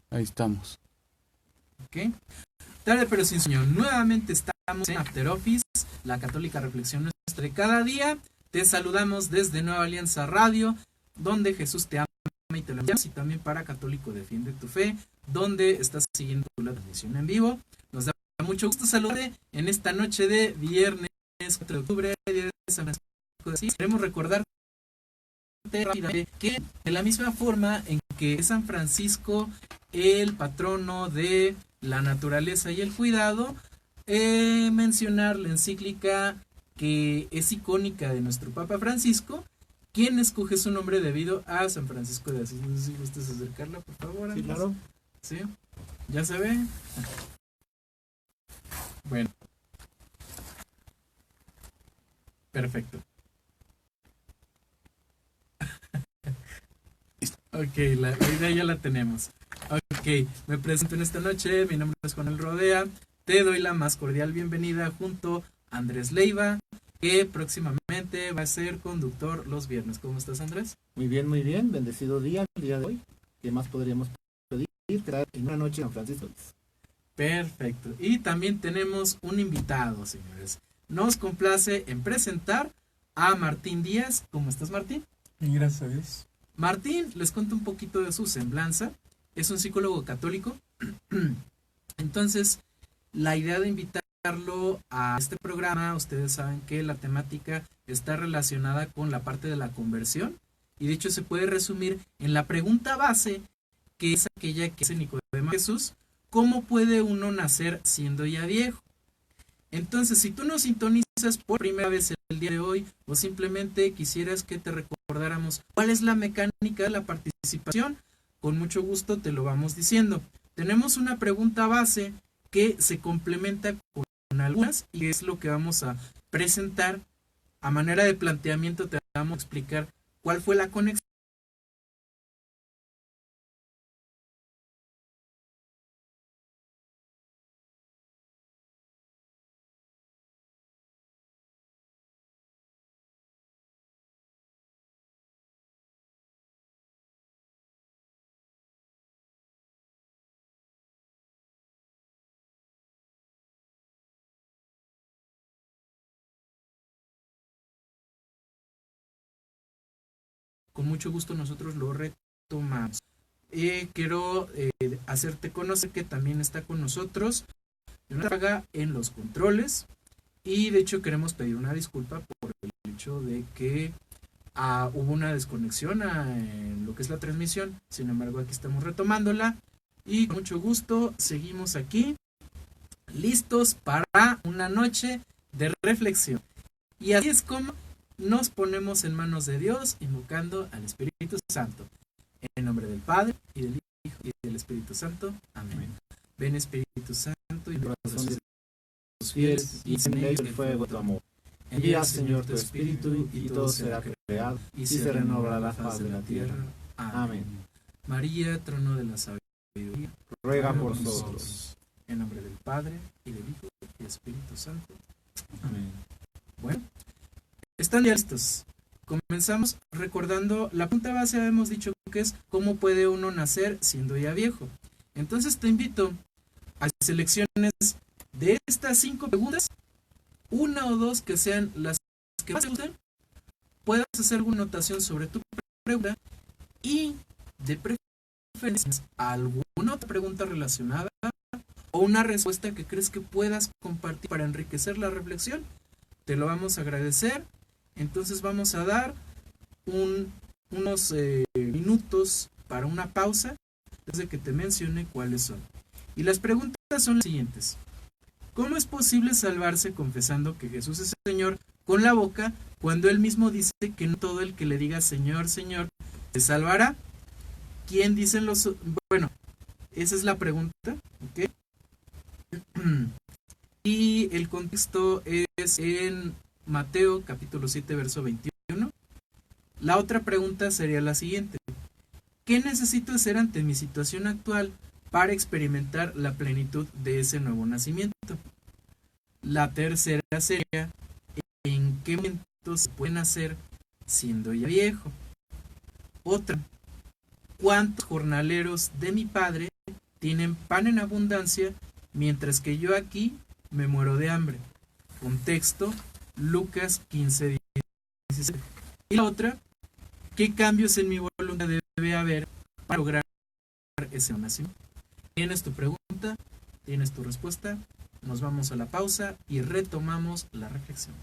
Ahí estamos. Ok. Tarde pero sin sueño. Nuevamente estamos en After Office, la católica reflexión nuestra de cada día. Te saludamos desde Nueva Alianza Radio, donde Jesús te ama y te lo envía, y también para Católico Defiende tu Fe, donde estás siguiendo la transmisión en vivo. Nos da mucho gusto saludarte en esta noche de viernes 4 de octubre, día de San Francisco de Asís. Queremos recordarte rápidamente que de la misma forma en que es San Francisco el patrono de la naturaleza y el cuidado, mencionar la encíclica que es icónica de nuestro Papa Francisco, quien escoge su nombre debido a San Francisco de Asís. No sé si gustas acercarla, por favor. Sí, claro. ¿Sí? ¿Ya se ve? Bueno. Perfecto. Ok, la idea ya la tenemos. Ok, me presento en esta noche, mi nombre es Juan Rodea, te doy la más cordial bienvenida junto a Andrés Leiva, que próximamente va a ser conductor los viernes. ¿Cómo estás, Andrés? Muy bien, bendecido día el día de hoy. ¿Qué más podríamos pedir? Quedar en una noche en San Francisco. Perfecto, y también tenemos un invitado, señores. Nos complace en presentar a Martín Díaz. ¿Cómo estás, Martín? Y gracias a Dios. Martín, les cuento un poquito de su semblanza. Es un psicólogo católico. Entonces, la idea de invitarlo a este programa, ustedes saben que la temática está relacionada con la parte de la conversión. Y de hecho se puede resumir en la pregunta base, que es aquella que hace Nicodemo a Jesús: ¿cómo puede uno nacer siendo ya viejo? Entonces, si tú nos sintonizas por primera vez el día de hoy, o simplemente quisieras que te recordáramos cuál es la mecánica de la participación, con mucho gusto te lo vamos diciendo. Tenemos una pregunta base que se complementa con algunas, y es lo que vamos a presentar. A manera de planteamiento te vamos a explicar cuál fue la conexión con mucho gusto nosotros lo retomamos. Quiero hacerte conocer que también está con nosotros Raga en los controles, y de hecho queremos pedir una disculpa por el hecho de que hubo una desconexión en lo que es la transmisión. Sin embargo, aquí estamos retomándola y con mucho gusto seguimos aquí, listos para una noche de reflexión. Y así es como nos ponemos en manos de Dios, invocando al Espíritu Santo. En nombre del Padre, y del Hijo, y del Espíritu Santo. Amén. Ven, Espíritu Santo, y corazón de los fieles, y encendéis el fuego de tu amor. Envía, Señor, tu Espíritu, y todo será creado, y se renovará la faz de la tierra. Amén. María, trono de la sabiduría, ruega por nosotros. En nombre del Padre, y del Hijo, y del Espíritu Santo. Amén. Bueno, ¿están ya listos? Comenzamos recordando la punta base. Habíamos dicho que es ¿cómo puede uno nacer siendo ya viejo? Entonces te invito a selecciones de estas 5 preguntas, una o dos que sean las que más te gusten. Puedas hacer alguna anotación sobre tu pregunta, y de preferencia alguna otra pregunta relacionada o una respuesta que crees que puedas compartir para enriquecer la reflexión. Te lo vamos a agradecer. Entonces vamos a dar unos minutos para una pausa desde que te mencione cuáles son. Y las preguntas son las siguientes: ¿cómo es posible salvarse confesando que Jesús es el Señor con la boca, cuando Él mismo dice que no todo el que le diga Señor, Señor, se salvará? ¿Quién dicen los...? Bueno, esa es la pregunta, ¿ok? Y el contexto es en Mateo capítulo 7, verso 21. La otra pregunta sería la siguiente: ¿qué necesito hacer ante mi situación actual para experimentar la plenitud de ese nuevo nacimiento? La tercera sería: ¿en qué momento se puede nacer siendo ya viejo? Otra: ¿cuántos jornaleros de mi padre tienen pan en abundancia, mientras que yo aquí me muero de hambre. Contexto, Lucas 15, 17. Y la otra, ¿qué cambios en mi voluntad debe haber para lograr ese nacimiento? Tienes tu pregunta, tienes tu respuesta, nos vamos a la pausa y retomamos la reflexión.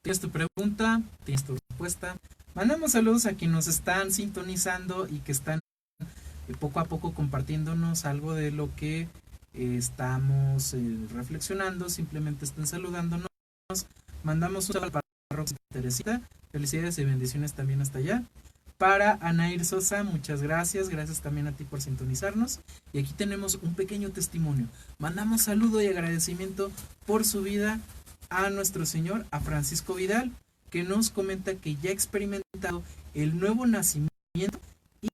Tienes tu pregunta, tienes tu respuesta. Mandamos saludos a quienes nos están sintonizando y que están poco a poco compartiéndonos algo de lo que estamos reflexionando. Simplemente están saludándonos. Mandamos un saludo para Roxy Teresita. Felicidades y bendiciones también hasta allá. Para Anair Sosa, muchas gracias. Gracias también a ti por sintonizarnos. Y aquí tenemos un pequeño testimonio. Mandamos saludo y agradecimiento por su vida a nuestro Señor, a Francisco Vidal, que nos comenta que ya ha experimentado el nuevo nacimiento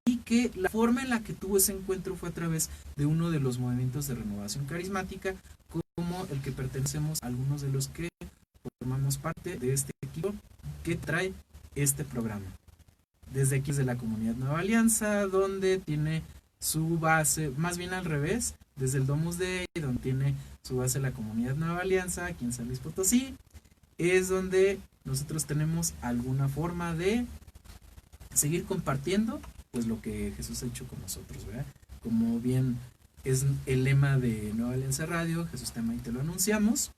y que la forma en la que tuvo ese encuentro fue a través de uno de los movimientos de renovación carismática, como el que pertenecemos a algunos de los que formamos parte de este equipo que trae este programa. Desde aquí, desde la comunidad Nueva Alianza, donde tiene su base, más bien al revés, desde el Domus Dei, donde tiene su base la comunidad Nueva Alianza, aquí en San Luis Potosí, es donde nosotros tenemos alguna forma de seguir compartiendo pues lo que Jesús ha hecho con nosotros, ¿verdad? Como bien es el lema de Nueva Alianza Radio, Jesús te ama y te lo anunciamos.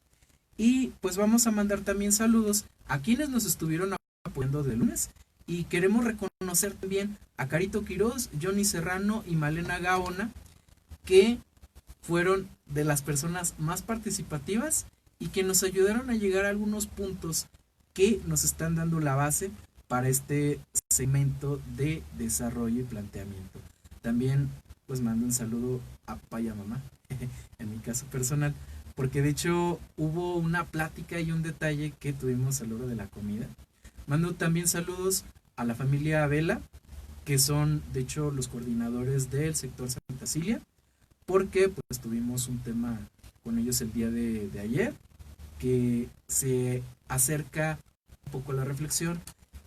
Y pues vamos a mandar también saludos a quienes nos estuvieron apoyando de lunes. Y queremos reconocer también a Carito Quiroz, Johnny Serrano y Malena Gaona, que fueron de las personas más participativas y que nos ayudaron a llegar a algunos puntos que nos están dando la base para este segmento de desarrollo y planteamiento. También pues mando un saludo a papá y a mamá, en mi caso personal, porque de hecho hubo una plática y un detalle que tuvimos a la hora de la comida. Mando también saludos a la familia Vela, que son de hecho los coordinadores del sector Santa Cilia, porque pues tuvimos un tema con ellos el día de ayer, que se acerca un poco a la reflexión,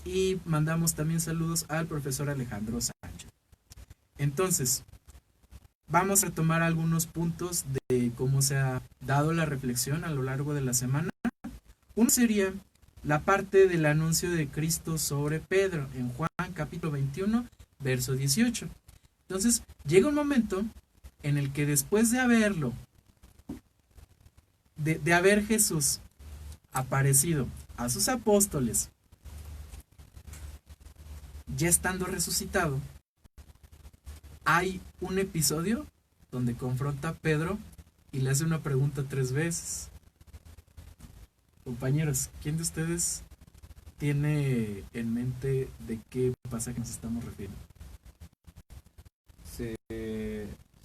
y mandamos también saludos al profesor Alejandro Sánchez. Entonces, vamos a tomar algunos puntos de cómo se ha dado la reflexión a lo largo de la semana. Uno sería la parte del anuncio de Cristo sobre Pedro en Juan capítulo 21, verso 18. Entonces, llega un momento en el que después de haberlo, de haber Jesús aparecido a sus apóstoles, ya estando resucitado, hay un episodio donde confronta a Pedro y le hace una pregunta 3 veces. Compañeros, ¿quién de ustedes tiene en mente de qué pasaje nos estamos refiriendo? Se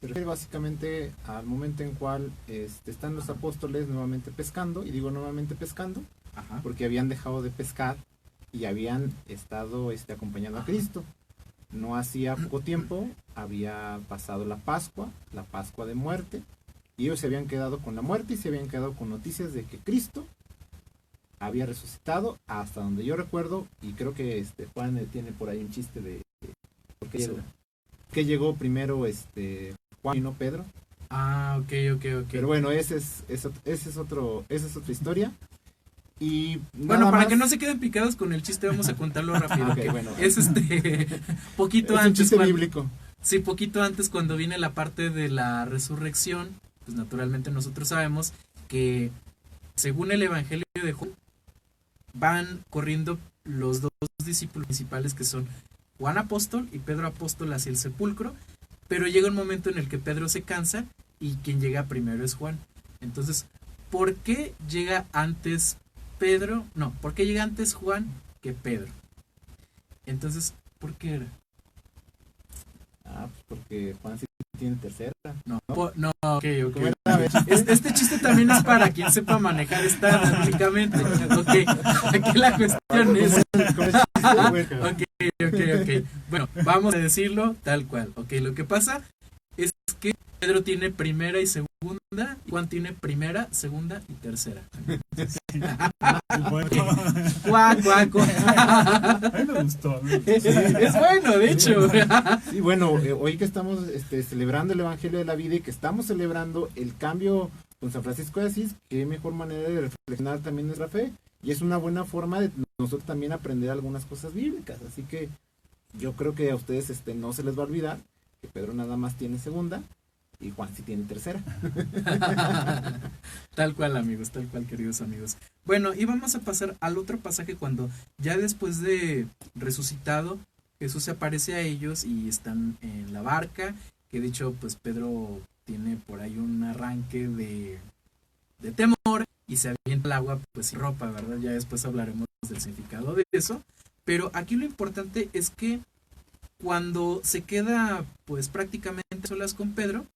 refiere básicamente al momento en cual están los apóstoles nuevamente pescando, y digo nuevamente pescando, Ajá. porque habían dejado de pescar y habían estado acompañando a Cristo. No hacía poco tiempo había pasado la Pascua de muerte, y ellos se habían quedado con la muerte y se habían quedado con noticias de que Cristo había resucitado, hasta donde yo recuerdo, y creo que Juan tiene por ahí un chiste de por qué llegó primero Juan y no Pedro. Ah, ok. Pero bueno, esa es otra historia. Y bueno, para más... que no se queden picados con el chiste, vamos a contarlo rápido. Okay, bueno. Es poquito es antes. Un chiste bíblico. Sí, poquito antes, cuando viene la parte de la resurrección, pues naturalmente nosotros sabemos que según el Evangelio de Juan, van corriendo los dos discípulos principales, que son Juan apóstol y Pedro apóstol, hacia el sepulcro, pero llega un momento en el que Pedro se cansa y quien llega primero es Juan. Entonces, ¿por qué llega antes Pedro? No, ¿por qué llega antes Juan que Pedro? Entonces, ¿por qué era? Pues porque Juan sí tiene tercera. No, ok. Este chiste también es para quien sepa manejar esta públicamente. Ok, aquí la cuestión es... Ok. Bueno, vamos a decirlo tal cual. Ok, lo que pasa es que Pedro tiene primera y segunda, y Juan tiene primera, segunda y tercera. Cuaco. A mí me gustó. Es bueno, de hecho. Sí, bueno, hoy que estamos celebrando el Evangelio de la Vida y que estamos celebrando el cambio con San Francisco de Asís, qué mejor manera de reflexionar también nuestra fe, y es una buena forma de nosotros también aprender algunas cosas bíblicas. Así que yo creo que a ustedes no se les va a olvidar que Pedro nada más tiene segunda y Juan sí tiene tercera. Tal cual, amigos, tal cual, queridos amigos. Bueno, y vamos a pasar al otro pasaje, cuando ya después de resucitado, Jesús se aparece a ellos y están en la barca, que de hecho, pues Pedro tiene por ahí un arranque de temor y se avienta al agua, pues sin ropa, ¿verdad? Ya después hablaremos del significado de eso. Pero aquí lo importante es que cuando se queda, pues prácticamente solas con Pedro,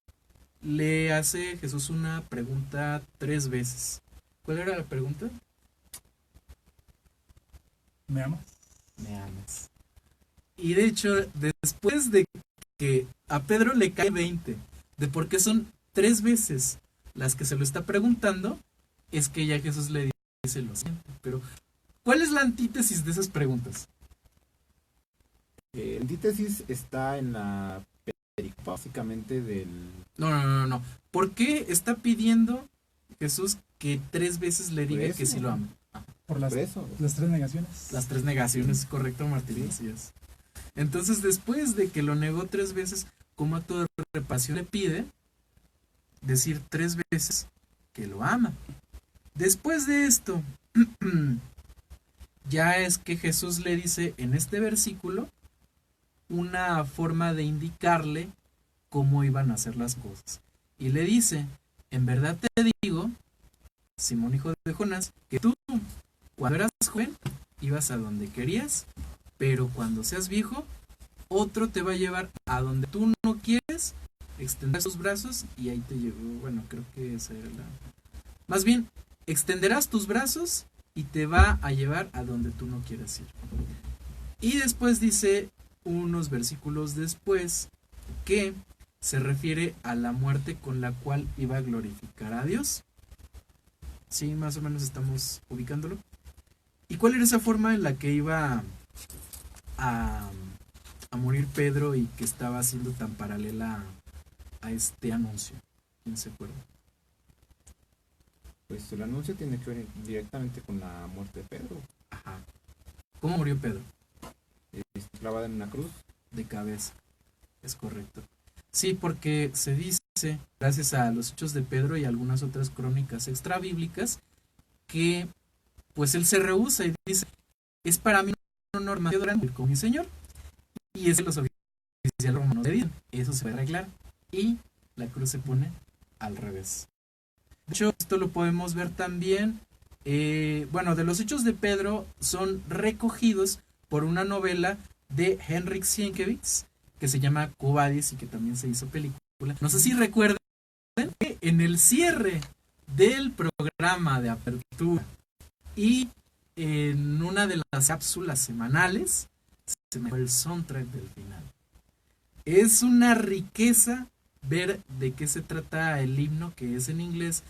le hace Jesús una pregunta 3 veces. ¿Cuál era la pregunta? ¿Me amas? ¿Me amas? Y de hecho, después de que a Pedro le cae 20 de por qué son 3 veces las que se lo está preguntando, es que ya Jesús le dice lo siguiente. Pero, ¿cuál es la antítesis de esas preguntas? La antítesis está en la pericopa, básicamente del... No. ¿Por qué está pidiendo Jesús que 3 veces le diga que sí lo ama? Por las 3 negaciones. Las 3 negaciones, correcto, Martín, así es. Entonces, después de que lo negó 3 veces, como acto de reparación, le pide decir 3 veces que lo ama. Después de esto, ya es que Jesús le dice en este versículo una forma de indicarle cómo iban a hacer las cosas. Y le dice: en verdad te digo, Simón, hijo de Jonás, que tú, cuando eras joven, ibas a donde querías, pero cuando seas viejo, otro te va a llevar a donde tú no quieres, extenderás tus brazos y ahí te llevo. Bueno, creo que esa era la... Más bien, extenderás tus brazos y te va a llevar a donde tú no quieres ir. Y después dice, unos versículos después, que se refiere a la muerte con la cual iba a glorificar a Dios. Sí, más o menos estamos ubicándolo. ¿Y cuál era esa forma en la que iba a morir Pedro y que estaba siendo tan paralela a este anuncio? ¿Quién se acuerda? Pues el anuncio tiene que ver directamente con la muerte de Pedro. Ajá. ¿Cómo murió Pedro? Clavado en una cruz. De cabeza. Es correcto. Sí, porque se dice, gracias a los hechos de Pedro y algunas otras crónicas extrabíblicas, que pues él se rehúsa y dice: es para mí un honor más grande con mi Señor. Y es que los oficiales romanos le dicen: eso se va a arreglar. Y la cruz se pone al revés. De hecho, esto lo podemos ver también, bueno, de los hechos de Pedro son recogidos por una novela de Henryk Sienkiewicz que se llama Quo Vadis y que también se hizo película. No sé si recuerdan que en el cierre del programa de apertura y en una de las cápsulas semanales se me fue el soundtrack del final. Es una riqueza ver de qué se trata el himno, que es en inglés.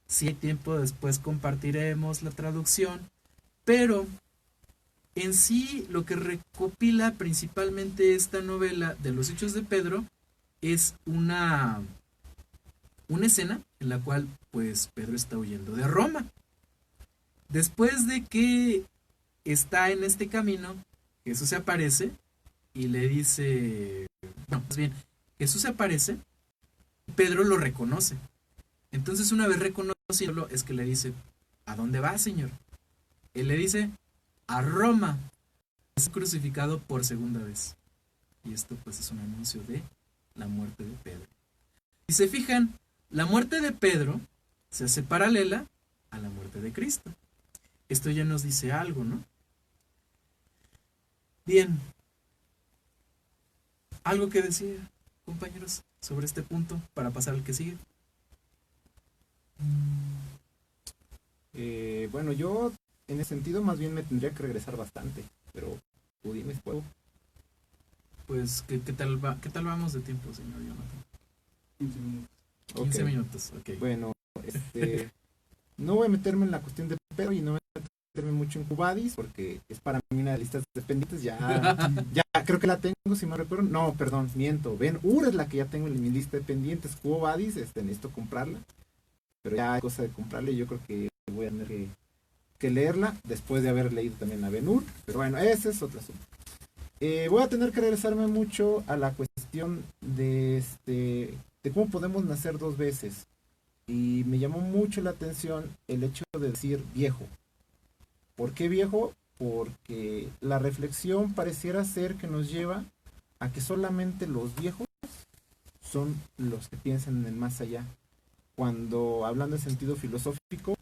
Si hay tiempo, después compartiremos la traducción. Pero en sí, lo que recopila principalmente esta novela de los Hechos de Pedro es una escena en la cual pues Pedro está huyendo de Roma. Después de que está en este camino, Jesús se aparece y le dice, no, más bien, Jesús se aparece, Pedro lo reconoce. Entonces una vez reconocido es que le dice, ¿a dónde va, Señor? Él le dice, a Roma, es crucificado por segunda vez. Y esto pues es un anuncio de la muerte de Pedro. Si se fijan, la muerte de Pedro se hace paralela a la muerte de Cristo. Esto ya nos dice algo, ¿no? Bien. ¿Algo que decir, compañeros, sobre este punto para pasar al que sigue? Bueno, yo en ese sentido más bien me tendría que regresar bastante, pero tú dime, ¿puedo? Pues, ¿qué tal vamos de tiempo, señor Jonathan? 15 minutos. 15 minutos, ok. Bueno, no voy a meterme en la cuestión de Pedro y no voy a meterme mucho en Cubadis porque es para mí una de las listas de pendientes. Ya creo que la tengo, si me recuerdo. No, perdón, miento. Ben Hur es la que ya tengo en mi lista de pendientes. Cubadis, necesito comprarla. Pero ya hay cosa de comprarla y yo creo que voy a tener que leerla después de haber leído también a Ben Hur. Pero bueno, ese es otro asunto. Voy a tener que regresarme mucho a la cuestión de cómo podemos nacer dos veces. Y me llamó mucho la atención el hecho de decir viejo. ¿Por qué viejo? Porque la reflexión pareciera ser que nos lleva a que solamente los viejos son los que piensan en el más allá. Cuando hablando en sentido filosófico,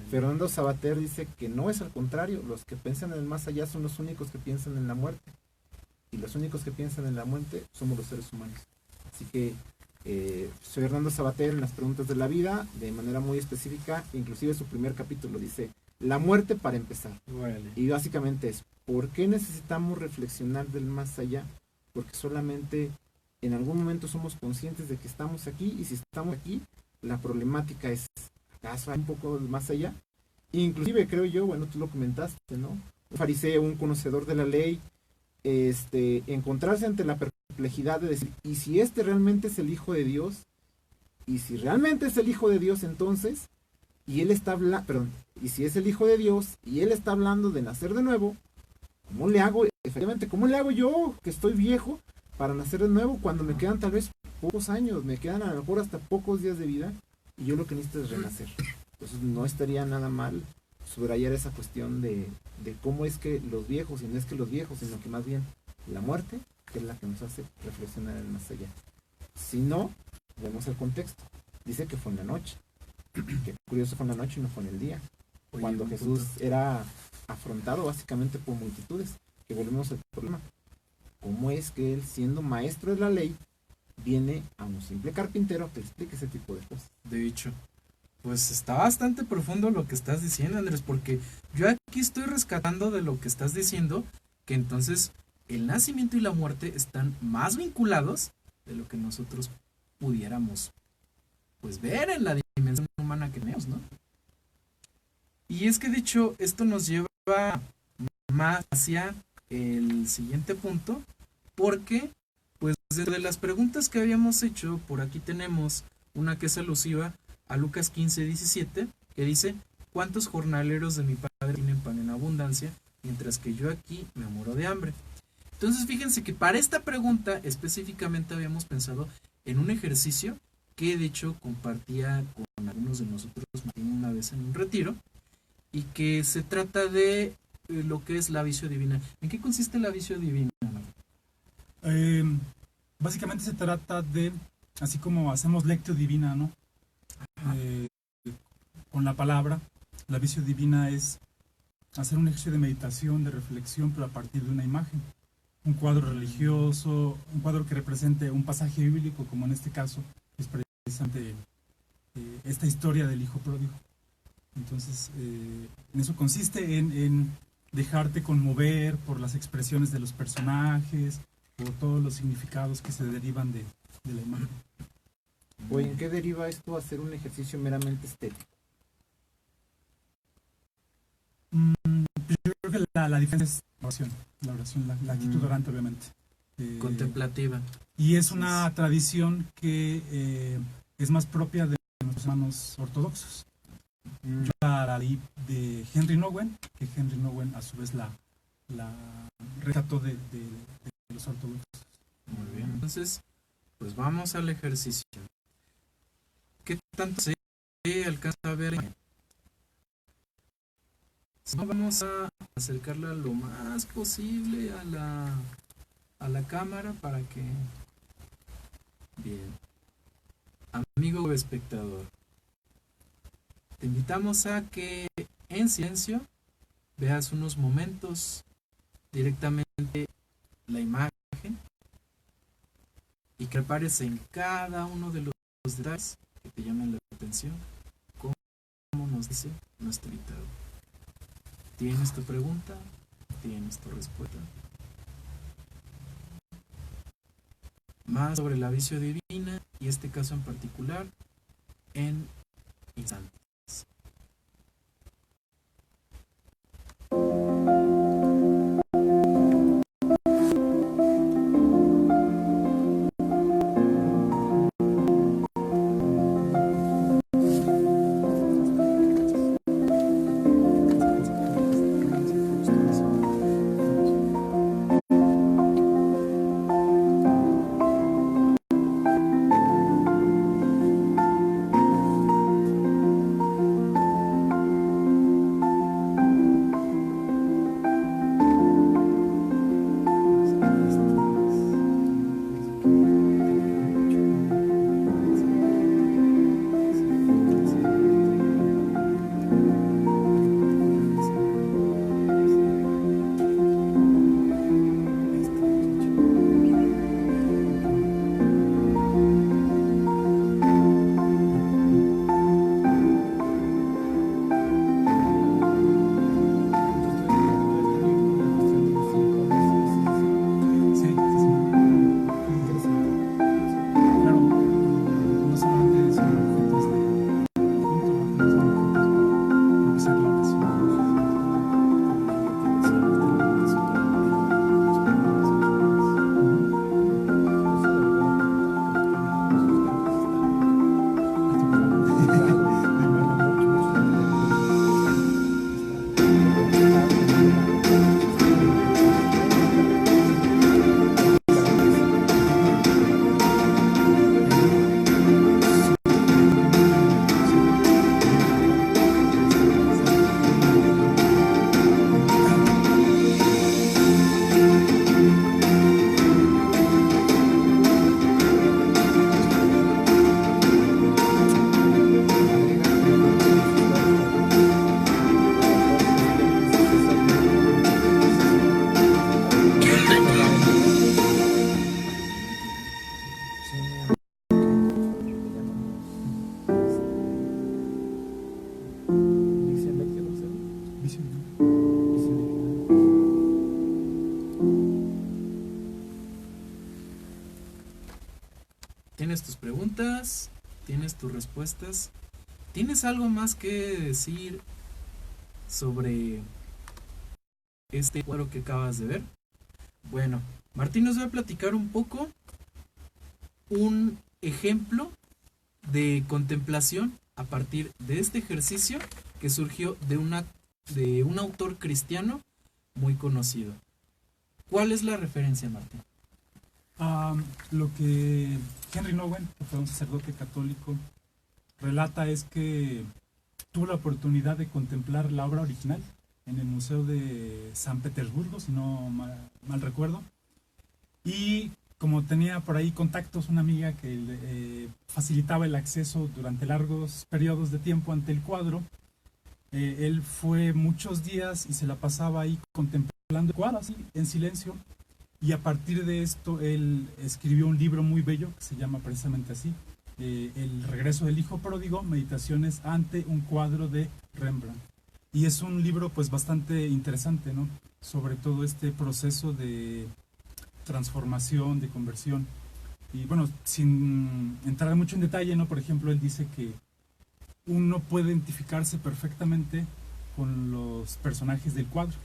Fernando Savater dice que no es al contrario, los que piensan en el más allá son los únicos que piensan en la muerte. Y los únicos que piensan en la muerte somos los seres humanos. Así que soy Fernando Savater en las preguntas de la vida, de manera muy específica, inclusive su primer capítulo dice, la muerte para empezar. Vale. Y básicamente es, ¿por qué necesitamos reflexionar del más allá? Porque solamente en algún momento somos conscientes de que estamos aquí, y si estamos aquí, la problemática es, ¿acaso hay un poco más allá? Inclusive creo yo, bueno, tú lo comentaste, ¿no? Un fariseo, un conocedor de la ley, encontrarse ante la perplejidad de decir, ¿y si realmente es el Hijo de Dios? Y si realmente es el Hijo de Dios, entonces, y él está hablando, y si es el Hijo de Dios, y él está hablando de nacer de nuevo, ¿cómo le hago? Efectivamente, ¿cómo le hago yo, que estoy viejo, para nacer de nuevo, cuando me quedan tal vez pocos años, me quedan a lo mejor hasta pocos días de vida, y yo lo que necesito es renacer? Entonces no estaría nada mal subrayar esa cuestión de cómo es que los viejos, y no es que los viejos, sino que más bien la muerte, que es la que nos hace reflexionar en el más allá. Si no, vemos el contexto. Dice que fue en la noche. Qué curioso, fue en la noche y no fue en el día. Cuando Jesús era afrontado básicamente por multitudes. Que volvemos al problema. ¿Cómo es que él, siendo maestro de la ley, viene a un simple carpintero que explique ese tipo de cosas? De hecho, pues está bastante profundo lo que estás diciendo, Andrés, porque yo aquí estoy rescatando de lo que estás diciendo, que entonces el nacimiento y la muerte están más vinculados de lo que nosotros pudiéramos pues ver en la dimensión humana que tenemos, ¿no? Y es que de hecho esto nos lleva más hacia el siguiente punto, porque pues desde las preguntas que habíamos hecho, por aquí tenemos una que es alusiva a Lucas 15:17, que dice, ¿cuántos jornaleros de mi padre tienen pan en abundancia, mientras que yo aquí me muero de hambre? Entonces fíjense que para esta pregunta específicamente habíamos pensado en un ejercicio que de hecho compartía con algunos de nosotros una vez en un retiro, y que se trata de lo que es la visión divina. ¿En qué consiste la visión divina? Básicamente se trata de, así como hacemos lectio divina, ¿no? Con la palabra, la visión divina es hacer un ejercicio de meditación, de reflexión, pero a partir de una imagen. Un cuadro religioso, un cuadro que represente un pasaje bíblico, como en este caso es precisamente esta historia del hijo pródigo. Entonces, en eso consiste en dejarte conmover por las expresiones de los personajes, por todos los significados que se derivan de la imagen. ¿O en qué deriva esto a ser un ejercicio meramente estético? Pues yo creo que la diferencia es la oración, la actitud orante, obviamente. Contemplativa. Y es una tradición que es más propia de nuestros hermanos ortodoxos. Yo la leí de Henry Nouwen, que Henry Nouwen a su vez la rescató de los ortodoxos. Muy bien. Entonces, pues vamos al ejercicio. ¿Qué tanto se alcanza a ver? Si no, vamos a acercarla lo más posible a la cámara para que... Bien. Amigo espectador, te invitamos a que en silencio veas unos momentos directamente la imagen y que repares en cada uno de los detalles que te llamen la atención, como nos dice nuestro invitado. ¿Tienes tu pregunta? ¿Tienes tu respuesta? Más sobre la visión divina y este caso en particular en instantes. ¿Tienes tus preguntas? ¿Tienes tus respuestas? ¿Tienes algo más que decir sobre este cuadro que acabas de ver? Bueno, Martín nos va a platicar un poco un ejemplo de contemplación a partir de este ejercicio que surgió de un autor cristiano muy conocido. ¿Cuál es la referencia, Martín? Lo que Henry Nouwen, que fue un sacerdote católico, relata es que tuvo la oportunidad de contemplar la obra original en el Museo de San Petersburgo, si no mal recuerdo, y como tenía por ahí contactos, una amiga que facilitaba el acceso durante largos periodos de tiempo ante el cuadro, él fue muchos días y se la pasaba ahí contemplando el cuadro así, en silencio. Y a partir de esto, él escribió un libro muy bello que se llama precisamente así, El regreso del hijo pródigo, meditaciones ante un cuadro de Rembrandt. Y es un libro pues bastante interesante, ¿no? Sobre todo este proceso de transformación, de conversión. Y bueno, sin entrar mucho en detalle, ¿no? Por ejemplo, él dice que uno puede identificarse perfectamente con los personajes del cuadro.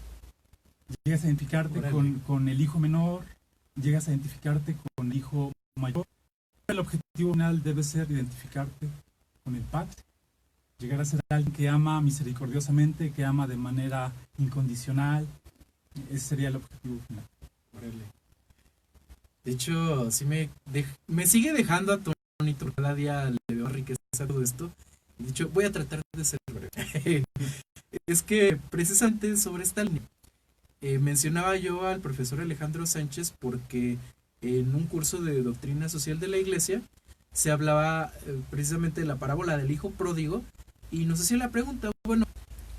Llegas a identificarte con el hijo menor, llegas a identificarte con el hijo mayor. El objetivo final debe ser identificarte con el padre. Llegar a ser alguien que ama misericordiosamente, que ama de manera incondicional. Ese sería el objetivo final. Órale. De hecho, sí me sigue dejando atónito. Cada día le veo riqueza a todo esto. De hecho, voy a tratar de ser breve. Es que precisamente sobre esta línea mencionaba yo al profesor Alejandro Sánchez porque en un curso de doctrina social de la iglesia se hablaba precisamente de la parábola del hijo pródigo y nos hacía la pregunta, bueno,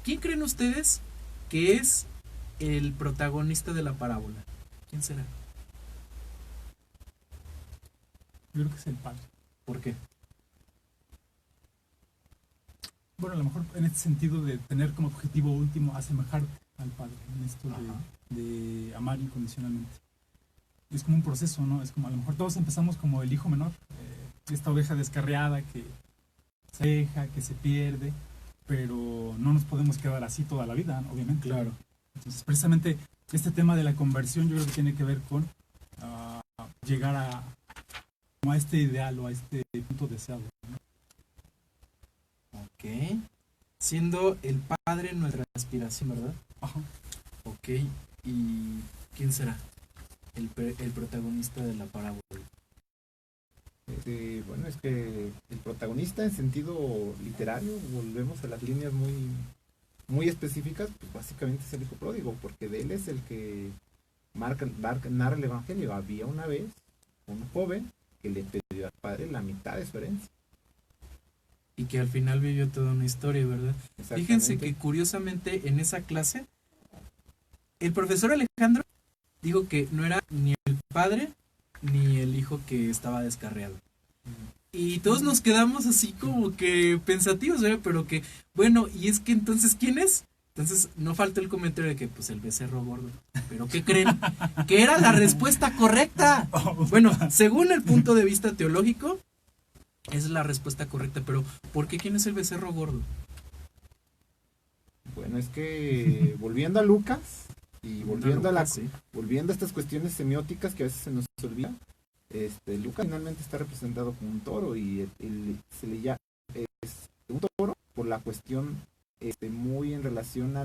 ¿quién creen ustedes que es el protagonista de la parábola? ¿Quién será? Yo creo que es el padre. ¿Por qué? Bueno, a lo mejor en este sentido de tener como objetivo último asemejarte al padre, en esto de amar incondicionalmente. Es como un proceso, ¿no? Es como a lo mejor todos empezamos como el hijo menor, esta oveja descarriada que se aleja, que se pierde, pero no nos podemos quedar así toda la vida, ¿no? Obviamente. Claro. Entonces, precisamente este tema de la conversión yo creo que tiene que ver con llegar a este ideal o a este punto deseado, ¿no? Ok. Siendo el padre nuestra aspiración, ¿verdad? Ajá. Ok. ¿Y quién será el protagonista de la parábola? Bueno, es que el protagonista en sentido literario, volvemos a las líneas muy específicas, pues básicamente es el hijo pródigo, porque de él es el que narra el evangelio. Había una vez un joven que le pidió al padre la mitad de su herencia. Y que al final vivió toda una historia, ¿verdad? Fíjense que curiosamente en esa clase, el profesor Alejandro dijo que no era ni el padre ni el hijo que estaba descarriado. Y todos nos quedamos así como que pensativos, ¿verdad? Pero que, bueno, y es que entonces, ¿quién es? Entonces no falta el comentario de que, pues, el becerro gordo. ¿Pero qué creen? Que era la respuesta correcta. Bueno, según el punto de vista teológico, es la respuesta correcta, pero ¿por qué quién es el becerro gordo? Bueno, es que volviendo a Lucas y volviendo a estas cuestiones semióticas que a veces se nos olvida, Lucas finalmente está representado como un toro y se le llama un toro por la cuestión muy en relación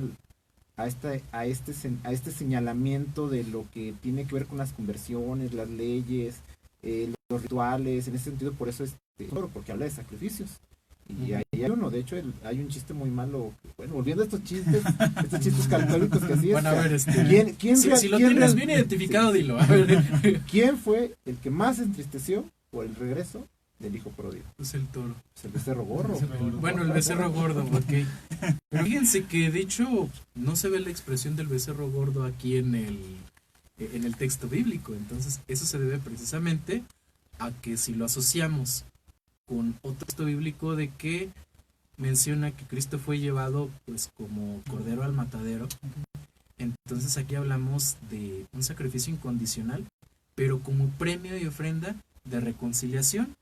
a este señalamiento de lo que tiene que ver con las conversiones, las leyes, los rituales. En ese sentido, por eso es toro, porque habla de sacrificios. Y ahí hay uno, de hecho, hay un chiste muy malo. Bueno, volviendo a estos chistes católicos que hacías. Bueno, a ver, si lo tienes bien identificado, dilo. A ver. ¿Quién fue el que más se entristeció por el regreso del hijo pródigo? Pues el toro. Pues el becerro gordo. Bueno, el becerro gordo, ok. Pero fíjense que de hecho no se ve la expresión del becerro gordo aquí en el texto bíblico. Entonces, eso se debe precisamente a que si lo asociamos con otro texto bíblico de que menciona que Cristo fue llevado pues como cordero al matadero, entonces aquí hablamos de un sacrificio incondicional, pero como premio y ofrenda de reconciliación.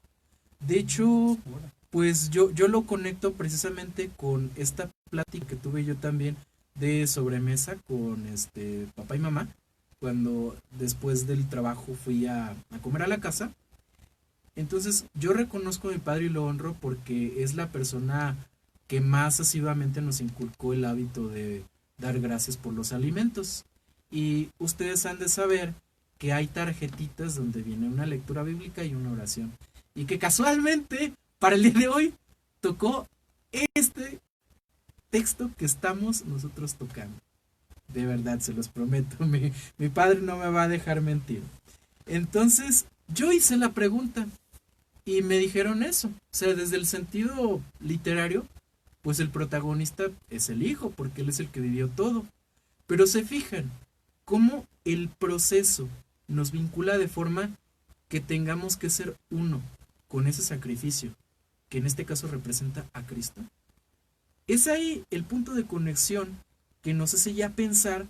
De hecho, pues yo lo conecto precisamente con esta plática que tuve yo también de sobremesa con papá y mamá, cuando después del trabajo fui a comer a la casa. Entonces yo reconozco a mi padre y lo honro porque es la persona que más asiduamente nos inculcó el hábito de dar gracias por los alimentos. Y ustedes han de saber que hay tarjetitas donde viene una lectura bíblica y una oración. Y que casualmente, para el día de hoy, tocó este texto que estamos nosotros tocando. De verdad, se los prometo, mi padre no me va a dejar mentir. Entonces, yo hice la pregunta y me dijeron eso. O sea, desde el sentido literario, pues el protagonista es el hijo, porque él es el que vivió todo. Pero se fijan cómo el proceso nos vincula de forma que tengamos que ser uno con ese sacrificio, que en este caso representa a Cristo. Es ahí el punto de conexión que nos hace ya pensar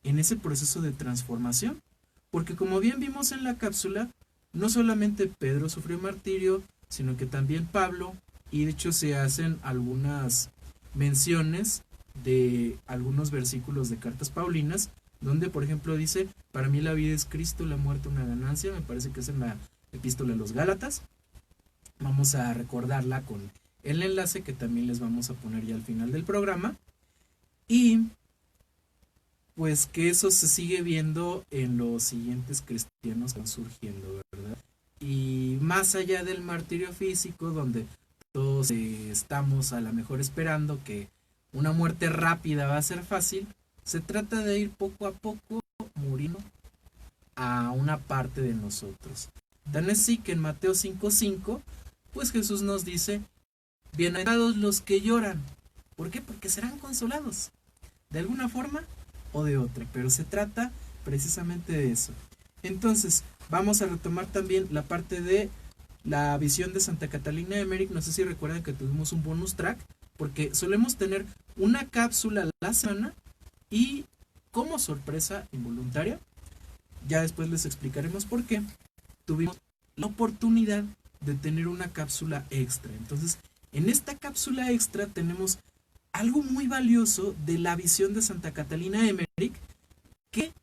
en ese proceso de transformación. Porque como bien vimos en la cápsula, no solamente Pedro sufrió martirio, sino que también Pablo, y de hecho se hacen algunas menciones de algunos versículos de cartas paulinas, donde por ejemplo dice, para mí la vida es Cristo, la muerte una ganancia, me parece que es en la epístola de los Gálatas. Vamos a recordarla con el enlace que también les vamos a poner ya al final del programa. Y pues que eso se sigue viendo en los siguientes cristianos que van surgiendo, ¿verdad? Y más allá del martirio físico, donde todos estamos a lo mejor esperando que una muerte rápida va a ser fácil, se trata de ir poco a poco muriendo a una parte de nosotros. Tan es así que en Mateo 5:5, pues Jesús nos dice, bienaventurados los que lloran. ¿Por qué? Porque serán consolados, de alguna forma o de otra, pero se trata precisamente de eso. Entonces, vamos a retomar también la parte de la visión de Santa Catalina de Emmerich. No sé si recuerdan que tuvimos un bonus track, porque solemos tener una cápsula a la semana y como sorpresa involuntaria, ya después les explicaremos por qué, tuvimos la oportunidad de tener una cápsula extra. Entonces, en esta cápsula extra tenemos algo muy valioso de la visión de Santa Catalina de Emmerich, que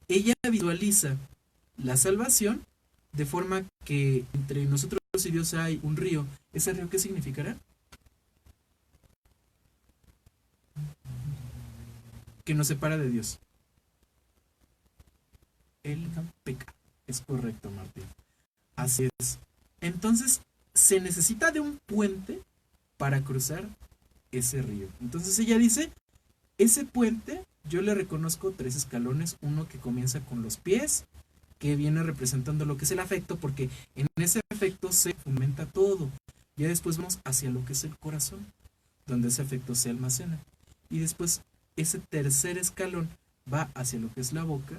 ella visualiza la salvación de forma que entre nosotros y Dios hay un río. ¿Ese río qué significará? Que nos separa de Dios. El pecado. Es correcto, Martín. Así es. Entonces, se necesita de un puente para cruzar ese río. Entonces ella dice, ese puente yo le reconozco 3 escalones, uno que comienza con los pies, que viene representando lo que es el afecto, porque en ese afecto se fomenta todo. Ya después vamos hacia lo que es el corazón, donde ese afecto se almacena. Y después ese tercer escalón va hacia lo que es la boca.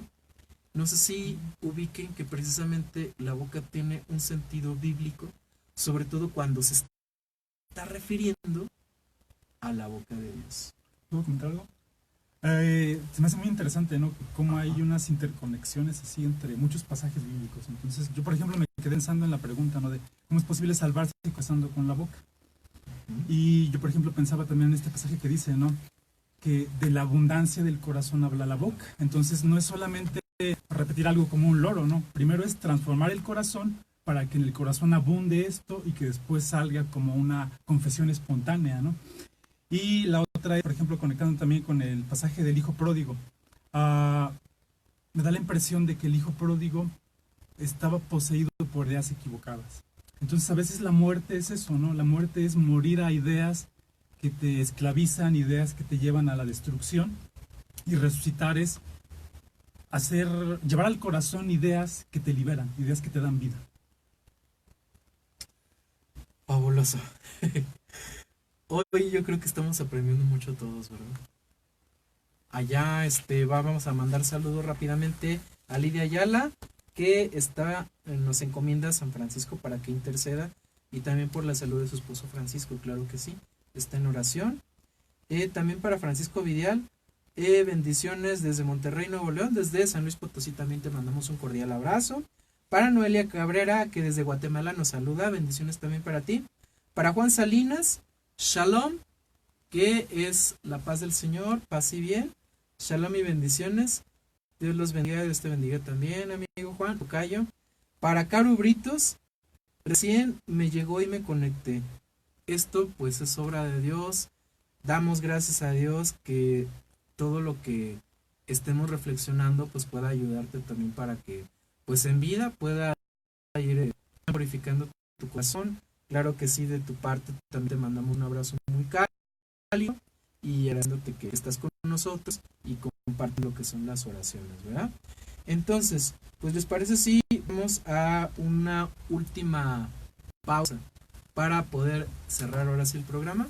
No sé si ubiquen que precisamente la boca tiene un sentido bíblico, sobre todo cuando se está refiriendo a la boca de Dios. ¿Puedo comentar algo? Se me hace muy interesante, ¿no? Cómo hay unas interconexiones así entre muchos pasajes bíblicos. Entonces, yo, por ejemplo, me quedé pensando en la pregunta, ¿no? De cómo es posible salvarse casando con la boca. Y yo, por ejemplo, pensaba también en este pasaje que dice, ¿no? Que de la abundancia del corazón habla la boca. Entonces, no es solamente repetir algo como un loro, ¿no? Primero es transformar el corazón para que en el corazón abunde esto y que después salga como una confesión espontánea, ¿no? Y la otra es, por ejemplo, conectando también con el pasaje del hijo pródigo. Me da la impresión de que el hijo pródigo estaba poseído por ideas equivocadas. Entonces a veces la muerte es eso, ¿no? La muerte es morir a ideas que te esclavizan, ideas que te llevan a la destrucción. Y resucitar es llevar al corazón ideas que te liberan, ideas que te dan vida. Fabuloso. Hoy yo creo que estamos aprendiendo mucho todos, ¿verdad? Allá vamos a mandar saludos rápidamente a Lidia Ayala, que nos encomienda a San Francisco para que interceda, y también por la salud de su esposo Francisco, claro que sí, está en oración. También para Francisco Vidial, bendiciones desde Monterrey, Nuevo León. Desde San Luis Potosí también te mandamos un cordial abrazo. Para Noelia Cabrera, que desde Guatemala nos saluda, bendiciones también para ti. Para Juan Salinas, Shalom, que es la paz del Señor, paz y bien. Shalom y bendiciones. Dios los bendiga, Dios te bendiga también, amigo Juan, tocayo. Para Caro Britos, recién me llegó y me conecté. Esto pues es obra de Dios. Damos gracias a Dios que todo lo que estemos reflexionando pues pueda ayudarte también para que pues en vida pueda ir purificando tu corazón. Claro que sí, de tu parte también te mandamos un abrazo muy cálido y agradeciéndote que estás con nosotros y compartiendo lo que son las oraciones, ¿verdad? Entonces, pues les parece si vamos a una última pausa para poder cerrar ahora sí el programa.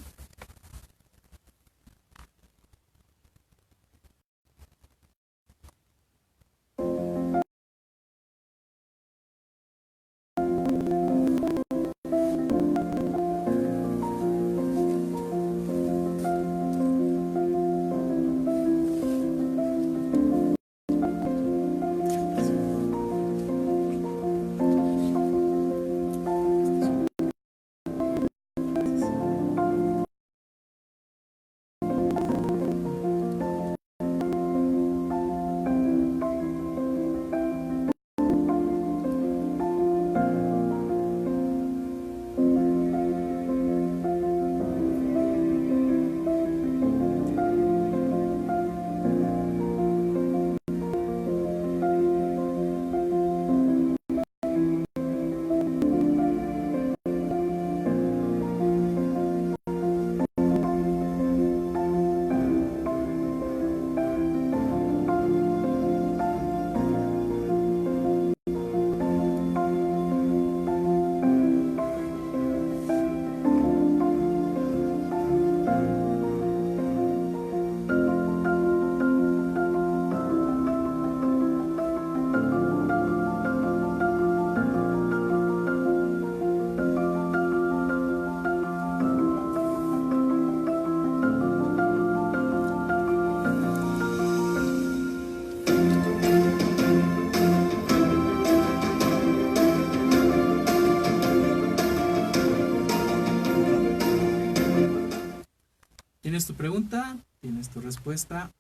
tienes tu pregunta, tienes tu respuesta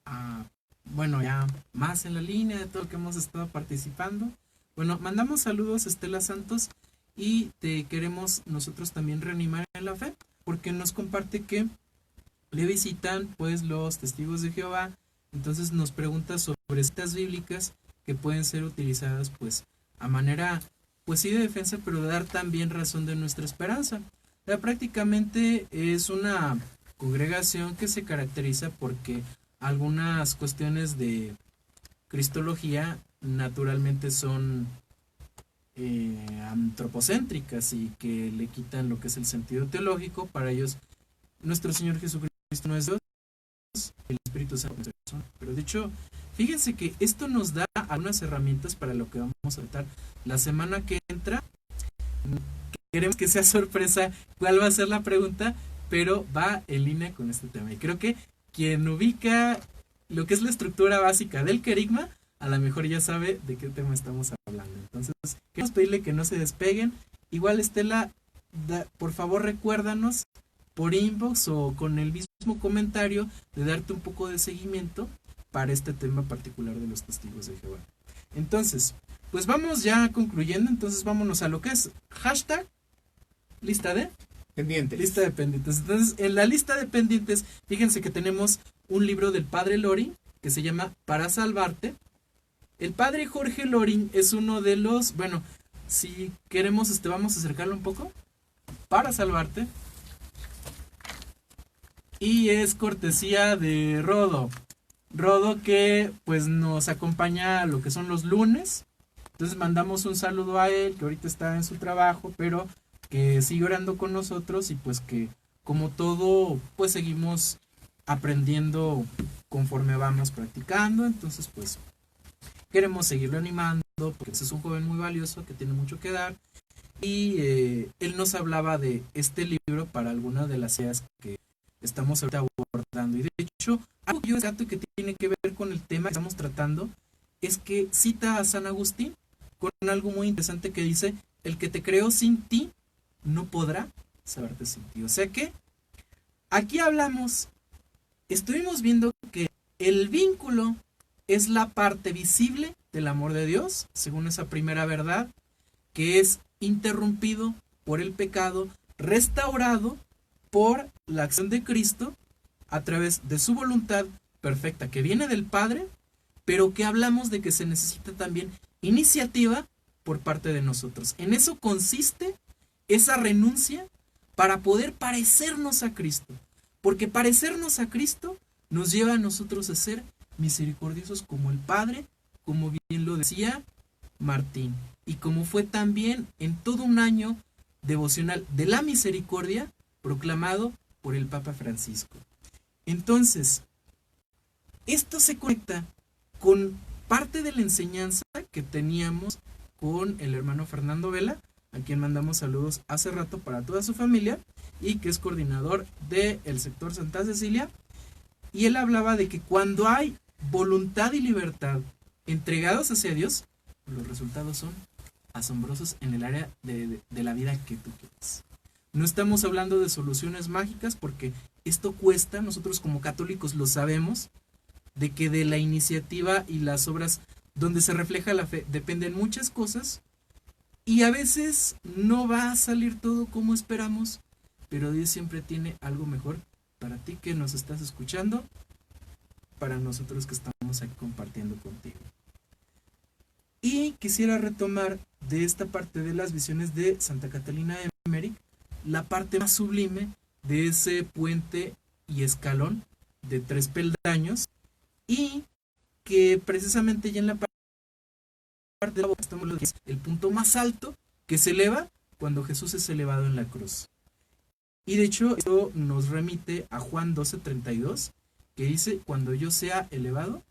bueno, ya más en la línea de todo lo que hemos estado participando. Bueno, mandamos saludos a Estela Santos y te queremos nosotros también reanimar en la fe, porque nos comparte que le visitan pues los testigos de Jehová. Entonces nos pregunta sobre citas bíblicas que pueden ser utilizadas pues a manera pues sí de defensa, pero de dar también razón de nuestra esperanza. Ya prácticamente es una congregación que se caracteriza porque algunas cuestiones de cristología naturalmente son antropocéntricas y que le quitan lo que es el sentido teológico. Para ellos nuestro Señor Jesucristo no es Dios, el Espíritu Santo es persona. Pero de hecho, fíjense que esto nos da algunas herramientas para lo que vamos a tratar la semana que entra. Queremos que sea sorpresa cuál va a ser la pregunta, pero va en línea con este tema. Y creo que quien ubica lo que es la estructura básica del querigma, a lo mejor ya sabe de qué tema estamos hablando. Entonces, queremos pedirle que no se despeguen. Igual, Estela, por favor recuérdanos por inbox o con el mismo comentario de darte un poco de seguimiento para este tema particular de los testigos de Jehová. Entonces, pues vamos ya concluyendo. Entonces vámonos a lo que es hashtag lista de pendientes. Lista de pendientes. Entonces, en la lista de pendientes, fíjense que tenemos un libro del padre Loring que se llama Para Salvarte. El padre Jorge Loring es uno de los, bueno, si queremos, vamos a acercarlo un poco. Para Salvarte. Y es cortesía de Rodo. Rodo que pues nos acompaña a lo que son los lunes. Entonces mandamos un saludo a él, que ahorita está en su trabajo, pero que sigue orando con nosotros y pues que como todo, pues seguimos aprendiendo conforme vamos practicando. Entonces pues queremos seguirlo animando porque es un joven muy valioso que tiene mucho que dar. Y él nos hablaba de este libro para algunas de las ideas que estamos ahorita abordando. Y de hecho, algo que yo rescato que tiene que ver con el tema que estamos tratando es que cita a San Agustín con algo muy interesante que dice: el que te creó sin ti no podrá saberte sin ti. O sea que aquí estuvimos viendo que el vínculo es la parte visible del amor de Dios, según esa primera verdad, que es interrumpido por el pecado, restaurado por la acción de Cristo a través de su voluntad perfecta que viene del Padre, pero que hablamos de que se necesita también iniciativa por parte de nosotros. En eso consiste esa renuncia para poder parecernos a Cristo, porque parecernos a Cristo nos lleva a nosotros a ser misericordiosos como el Padre, como bien lo decía Martín, y como fue también en todo un año devocional de la misericordia proclamado por el Papa Francisco. Entonces, esto se conecta con parte de la enseñanza que teníamos con el hermano Fernando Vela, a quien mandamos saludos hace rato para toda su familia, y que es coordinador del sector Santa Cecilia. Y él hablaba de que cuando hay voluntad y libertad entregados hacia Dios, los resultados son asombrosos en el área de la vida que tú quieres. No estamos hablando de soluciones mágicas porque esto cuesta, nosotros como católicos lo sabemos, de que de la iniciativa y las obras donde se refleja la fe dependen muchas cosas y a veces no va a salir todo como esperamos, pero Dios siempre tiene algo mejor para ti que nos estás escuchando, para nosotros que estamos aquí compartiendo contigo. Y quisiera retomar de esta parte de las visiones de Santa Catalina de Emmerich, la parte más sublime de ese puente y escalón de 3 peldaños, y que precisamente ya en la parte de la estamos el punto más alto que se eleva cuando Jesús es elevado en la cruz. Y de hecho esto nos remite a Juan 12:32, que dice: cuando yo sea elevado,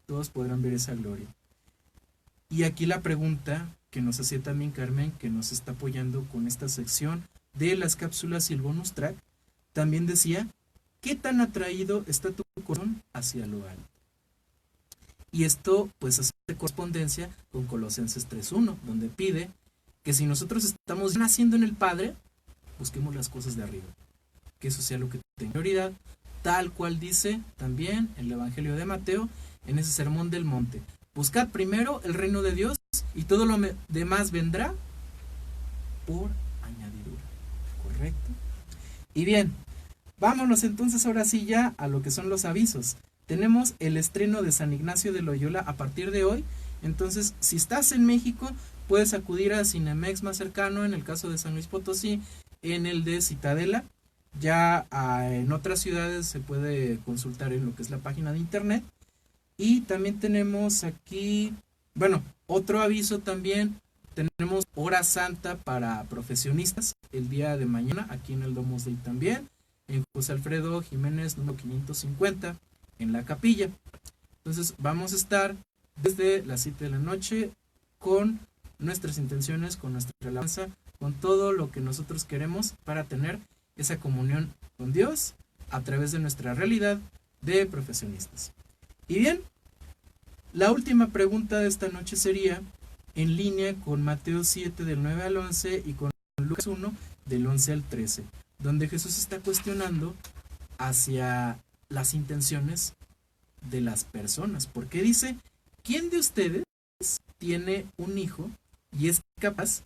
todos podrán ver esa gloria. Y aquí la pregunta que nos hacía también Carmen, que nos está apoyando con esta sección de las cápsulas y el bonus track, también decía: ¿qué tan atraído está tu corazón hacia lo alto? Y esto pues hace correspondencia con Colosenses 3:1, donde pide que si nosotros estamos naciendo en el Padre, busquemos las cosas de arriba, que eso sea lo que tenga prioridad, tal cual dice también el Evangelio de Mateo en ese sermón del monte. Buscad primero el reino de Dios y todo lo demás vendrá por añadidura. ¿Correcto? Y bien, vámonos entonces ahora sí ya a lo que son los avisos. Tenemos el estreno de San Ignacio de Loyola a partir de hoy. Entonces, si estás en México, puedes acudir a Cinemex más cercano, en el caso de San Luis Potosí, en el de Citadela. Ya en otras ciudades se puede consultar en lo que es la página de internet. Y también tenemos aquí, bueno, otro aviso también. Tenemos hora santa para profesionistas el día de mañana aquí en el Domus Dei también, en José Alfredo Jiménez número 550 en la capilla. Entonces vamos a estar desde las 7 de la noche con nuestras intenciones, con nuestra alabanza, con todo lo que nosotros queremos para tener esa comunión con Dios a través de nuestra realidad de profesionistas. Y bien, la última pregunta de esta noche sería en línea con Mateo 7 del 9 al 11 y con Lucas 1 del 11 al 13, donde Jesús está cuestionando hacia las intenciones de las personas, porque dice, ¿quién de ustedes tiene un hijo y es capaz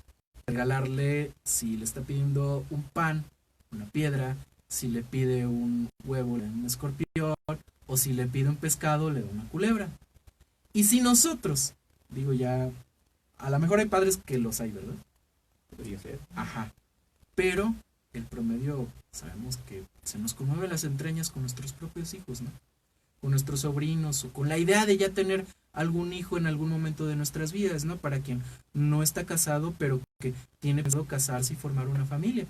de regalarle, si le está pidiendo un pan, una piedra, si le pide un huevo, le da un escorpión, o si le pide un pescado, le da una culebra? Y si nosotros, digo ya, a lo mejor hay padres que los hay, ¿verdad? Podría ser. Ajá. Pero el promedio, sabemos que se nos conmueve las entrañas con nuestros propios hijos, ¿no? Con nuestros sobrinos, o con la idea de ya tener algún hijo en algún momento de nuestras vidas, ¿no? Para quien no está casado, pero que tiene pensado casarse y formar una familia.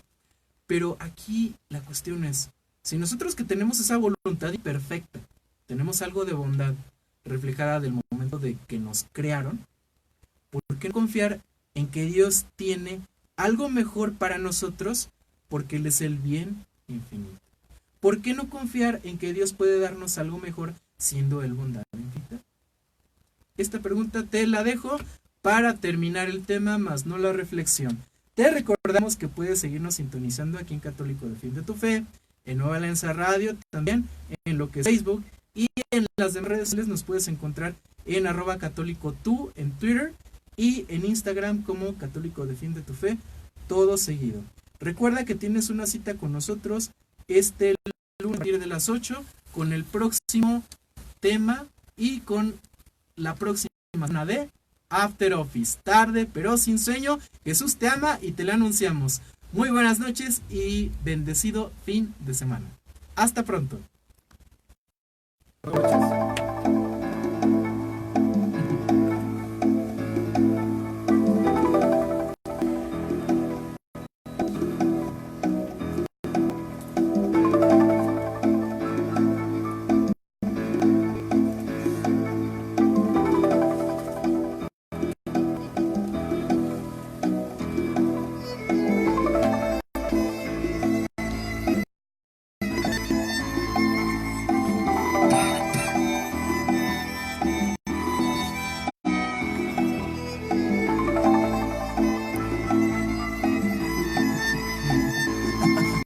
Pero aquí la cuestión es, si nosotros que tenemos esa voluntad imperfecta, tenemos algo de bondad reflejada del momento de que nos crearon, ¿por qué no confiar en que Dios tiene algo mejor para nosotros porque Él es el bien infinito? ¿Por qué no confiar en que Dios puede darnos algo mejor siendo Él bondad infinita? Esta pregunta te la dejo para terminar el tema, más no la reflexión. Te recordamos que puedes seguirnos sintonizando aquí en Católico Defiende tu Fe, en Nueva Alianza Radio, también en lo que es Facebook, y en las demás redes sociales nos puedes encontrar en @católico tú en Twitter y en Instagram como Católico Defiende tu Fe, todo seguido. Recuerda que tienes una cita con nosotros este lunes a partir de las 8 con el próximo tema y con la próxima semana de After Office. Tarde pero sin sueño. Jesús te ama y te lo anunciamos. Muy buenas noches y bendecido fin de semana. Hasta pronto. Buenas noches.